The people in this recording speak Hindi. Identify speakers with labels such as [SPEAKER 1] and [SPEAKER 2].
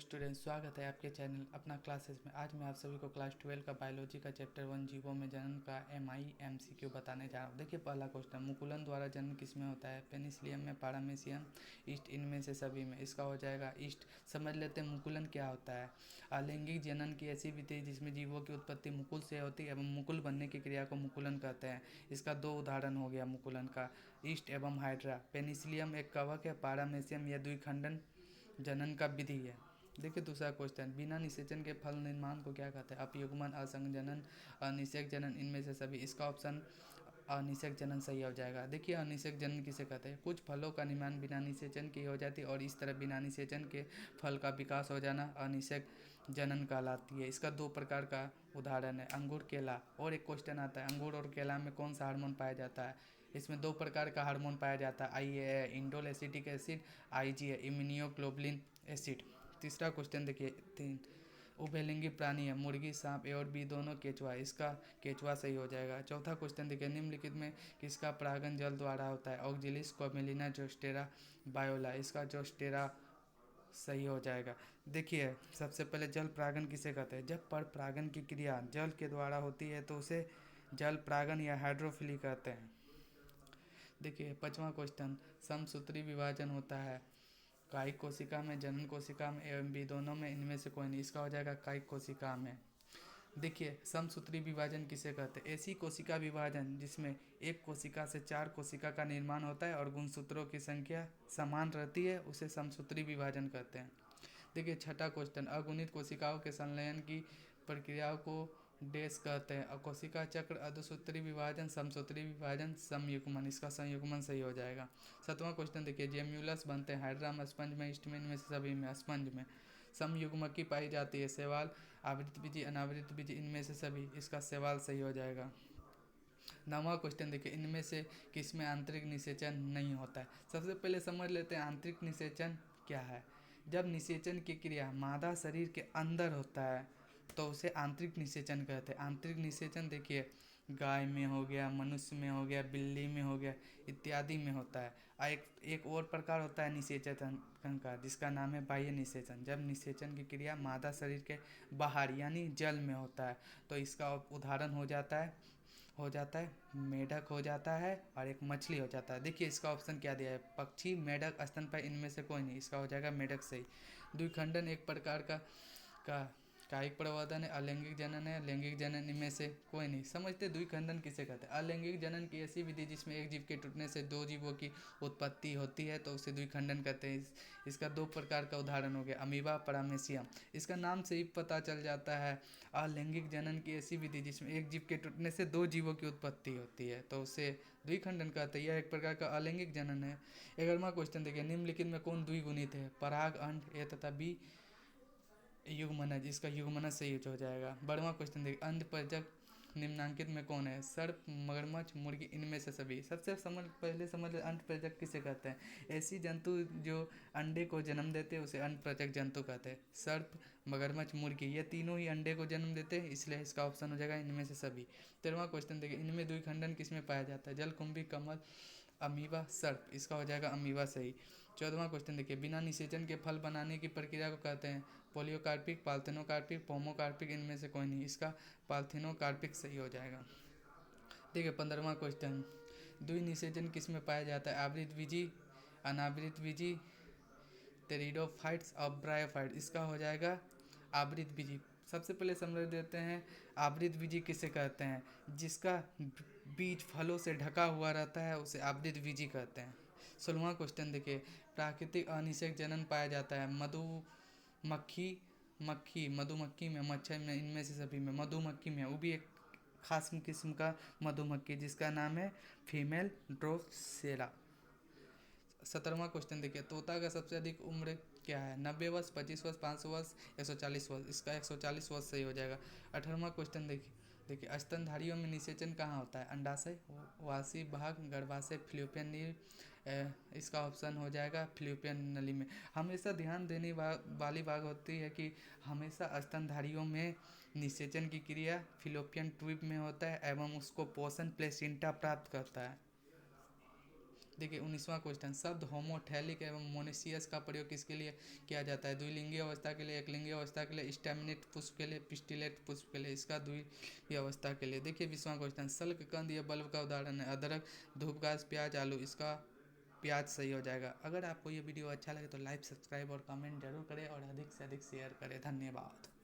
[SPEAKER 1] स्टूडेंट्स, स्वागत है आपके चैनल अपना क्लासेस में। आज मैं आप सभी को क्लास 12 का बायोलॉजी का चैप्टर 1 जीवों में जनन का MIMCQ बताने जा रहा हूँ। देखिए, पहला क्वेश्चन, मुकुलन द्वारा जनन किसमें होता है? पेनिसिलियम में, पारामेसियम, ईस्ट, इनमें से सभी में। इसका हो जाएगा ईस्ट। समझ लेते हैं मुकुलन क्या होता है। अलैंगिक जनन की ऐसी विधि जिसमें जीवों की उत्पत्ति मुकुल से होती है एवं मुकुल बनने की क्रिया को मुकुलन कहते हैं। इसका दो उदाहरण हो गया मुकुलन का, ईस्ट एवं हाइड्रा। पेनिसिलियम एक कवक है, पारामेसियम यह द्विखंडन जनन का विधि है। देखिए दूसरा क्वेश्चन, बिना निषेचन के फल निर्माण को क्या कहते हैं? अपयुग्मन, असंजनन, अनिषेक जनन, इनमें से सभी। इसका ऑप्शन अनिषेक जनन सही हो जाएगा। देखिए, अनिषेक जनन किसे कहते हैं? कुछ फलों का निर्माण बिना निषेचन की हो जाती है और इस तरह बिना निषेचन के फल का विकास हो जाना अनिषेक जनन कहलाती है। इसका दो प्रकार का उदाहरण है, अंगूर, केला। और एक क्वेश्चन आता है, अंगूर और केला में कौन सा हार्मोन पाया जाता है? इसमें दो प्रकार का हार्मोन पाया जाता है, IA है इंडोल एसिटिक एसिड, IG है इम्यूनोग्लोबुलिन एसिड। तीसरा क्वेश्चन देखिए, तीन उभयलिंगी प्राणी है, मुर्गी, सांप ए और बी दोनों केचुआ। इसका केचुआ सही हो जाएगा। चौथा क्वेश्चन देखिए, निम्नलिखित में किसका परागण जल द्वारा होता है? ऑक्जिलिस, कोमेलिना, जोस्टेरा, बायोला। इसका जोस्टेरा सही हो जाएगा। देखिए, सबसे पहले जल परागण किसे कहते हैं? जब पर परागण की क्रिया जल के द्वारा होती है तो उसे जल परागण या हाइड्रोफिली कहते हैं। देखिए पांचवा क्वेश्चन, समसूत्री विभाजन होता है कायिक कोशिका में, जनन कोशिका में एवं बी दोनों में, इनमें से कोई नहीं। इसका हो जाएगा कायिक कोशिका में। देखिए, समसूत्री विभाजन किसे कहते हैं? ऐसी कोशिका विभाजन जिसमें एक कोशिका से चार कोशिका का निर्माण होता है और गुणसूत्रों की संख्या समान रहती है, उसे समसूत्री विभाजन कहते हैं। देखिए छठा क्वेश्चन, अगुणित कोशिकाओं के संलयन की प्रक्रियाओं को डैश कहते हैं? कोशिका चक्र, अर्धसूत्री विभाजन, समसूत्री विभाजन, समयुग्मन। इसका संयुग्मन सही हो जाएगा। सातवां क्वेश्चन देखिए, जेम्यूलस बनते हैं हाइड्रा में, स्पंज में, ईस्टमेन में से सभी में। स्पंज में समयुग्मकी पाई जाती है, शैवाल, आवृत बीजी, अनावृत बीजी, इनमें से सभी। इसका शैवाल सही हो जाएगा। नौवां क्वेश्चन देखिए, इनमें से किसमें आंतरिक निषेचन नहीं होता है? सबसे पहले समझ लेते हैं आंतरिक निषेचन क्या है। जब निषेचन की क्रिया मादा शरीर के अंदर होता है तो उसे आंतरिक निषेचन कहते हैं। आंतरिक निषेचन देखिए, गाय में हो गया, मनुष्य में हो गया, बिल्ली में हो गया, इत्यादि में होता है। एक और प्रकार होता है निषेचन का, जिसका नाम है बाह्य निषेचन। जब निषेचन की क्रिया मादा शरीर के बाहर यानी जल में होता है तो इसका उदाहरण हो जाता है मेढक हो जाता है और एक मछली हो जाता है। देखिए इसका ऑप्शन क्या दिया है, पक्षी, मेढक, स्तनपायी, इनमें से कोई नहीं। इसका हो जाएगा मेढक सही। द्विखंडन एक प्रकार का कायिक प्रवर्धन है, अलैंगिक जनन है, लैंगिक जनन, इनमें से कोई नहीं। समझते द्विखंडन किसे कहते हैं? अलैंगिक जनन की ऐसी विधि जिसमें एक जीव के टूटने से दो जीवों की उत्पत्ति होती है तो उसे द्विखंडन कहते हैं। इसका दो प्रकार का उदाहरण हो गया, अमीबा, परामेसियम। इसका नाम से ही पता चल जाता है, अलैंगिक जनन की ऐसी विधि जिसमें एक जीव के टूटने से दो जीवों की उत्पत्ति होती है तो उसे द्विखंडन कहते हैं। यह एक प्रकार का अलैंगिक जनन है। 11वां क्वेश्चन देखिए, निम्नलिखित में कौन द्विगुणित है? पराग, अंड, ए तथा बी युग्मनज। इसका युग्मनज सही हो जाएगा। 12वां क्वेश्चन देखिए, अंधपरजक निम्नांकित में कौन है? सर्प, मगरमच्छ, मुर्गी, इनमें से सभी। सबसे पहले समझ अंधपरजक किसे कहते हैं? ऐसी जंतु जो अंडे को जन्म देते हैं उसे अंधपरजक जंतु कहते हैं। सर्प, मगरमच्छ, मुर्गी, ये तीनों ही अंडे को जन्म देते हैं, इसलिए इसका ऑप्शन हो जाएगा इनमें से सभी। 13वां क्वेश्चन देखिए, इनमें द्विखंडन किसमें पाया जाता है? जलकुंभी, कमल, अमीबा, सर्प। इसका हो जाएगा अमीबा सही। 14वां क्वेश्चन देखिए, बिना निषेचन के फल बनाने की प्रक्रिया को कहते हैं? पोलियोकार्पिक, पाल्थेनोकार्पिक, पोमोकार्पिक, इनमें से कोई नहीं। इसका पाल्थेनोकार्पिक सही हो जाएगा। देखिए 15वां क्वेश्चन, द्विनिषेचन किस में पाया जाता है? आवृत बीजी, अनावृत बीजी, टेरिडोफाइट्स और ब्रायोफाइट। इसका हो जाएगा आवृत बीजी। सबसे पहले समझ देते हैं आवृत बीजी किसे कहते हैं? जिसका बीज फलों से ढका हुआ रहता है उसे आवृत बीजी कहते हैं। 16वां क्वेश्चन देखिए, प्राकृतिक अनिषेक जनन पाया जाता है? मधुमक्खी में, मच्छर में, इनमें से सभी में। मधुमक्खी में, वो भी एक खास किस्म का मधुमक्खी जिसका नाम है फीमेल ड्रोसेरा। 17वां क्वेश्चन देखिए, तोता का सबसे अधिक उम्र क्या है? 90 वर्ष, 25 वर्ष, 500 वर्ष, 140 वर्ष। इसका 140 वर्ष सही हो जाएगा। 18वां क्वेश्चन देखिए स्तनधारियों में निषेचन कहाँ होता है? अंडाशय, वासी भाग, गर्भाशय, फ्लूपियन नली। इसका ऑप्शन हो जाएगा फ्लूपियन नली में। हमेशा ध्यान देने वाली बात होती है कि हमेशा स्तनधारियों में निषेचन की क्रिया फिलोपियन ट्यूब में होता है एवं उसको पोषण प्लेसेंटा प्राप्त करता है। देखिए 19वां क्वेश्चन, शब्द होमोथैलिक एवं मोनेसियस का प्रयोग किसके लिए किया जाता है? द्विलिंगीय अवस्था के लिए, एकलिंगीय अवस्था के लिए, स्टेमिनेट पुष्प के लिए, पिस्टिलेट पुष्प के लिए। इसका द्विलिंगीय अवस्था के लिए। देखिए 20वां क्वेश्चन, सल्क कंद या बल्ब का उदाहरण है? अदरक, धूप घास, प्याज, आलू। इसका प्याज सही हो जाएगा। अगर आपको ये वीडियो अच्छा लगे तो लाइक, सब्सक्राइब और कमेंट जरूर करें और अधिक से अधिक शेयर करें। धन्यवाद।